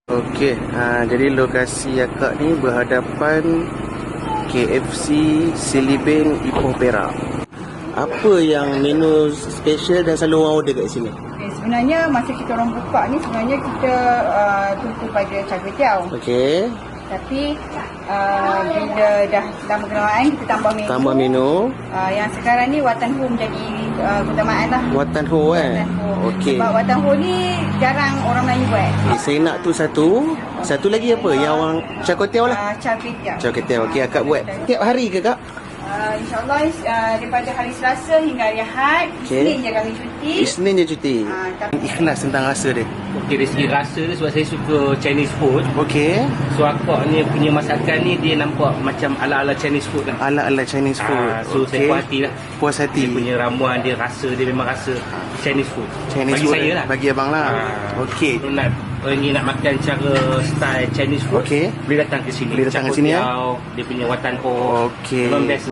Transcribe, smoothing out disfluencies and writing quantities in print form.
Okey, jadi lokasi akak ni berhadapan KFC Silibank Ipoh Perak. Apa yang menu special dan selalu orang order kat sini? Okay, sebenarnya masa kita orang buka ni sebenarnya kita tumpu pada char kway teow. Okey. Tapi bila dah lama kenamaan kita tambah menu. Tambah menu. Yang sekarang ni watan ho menjadi keutamaan lah. Watan ho Watan ho. Okey. Sebab watan ho ni jarang orang Melayu buat. Saya nak tu satu. Satu lagi apa? Yang orang char kway teow lah. Char kway teow. Char kway teow. Okey, akak buat tiap hari ke kak? InsyaAllah daripada hari Selasa hingga hari Ahad. Okay. Isnin je kami cuti. Isnin je cuti. Ikhlas tentang rasa dia. Okey, dari segi rasa dia sebab saya suka Chinese food. Okey. So akak ni punya masakan ni dia nampak macam ala-ala Chinese food lah. Ala-ala Chinese food. So saya puas hati lah. Puas hati. Dia punya ramuan, dia rasa, dia memang rasa Chinese food. Chinese bagi food saya lah. Bagi abang lah. Okey. Kalau nak orang ni nak makan cara style Chinese food, Okey. boleh datang ke sini. Boleh datang ke sini ya. Dia punya watan ho. Okey. Memang best.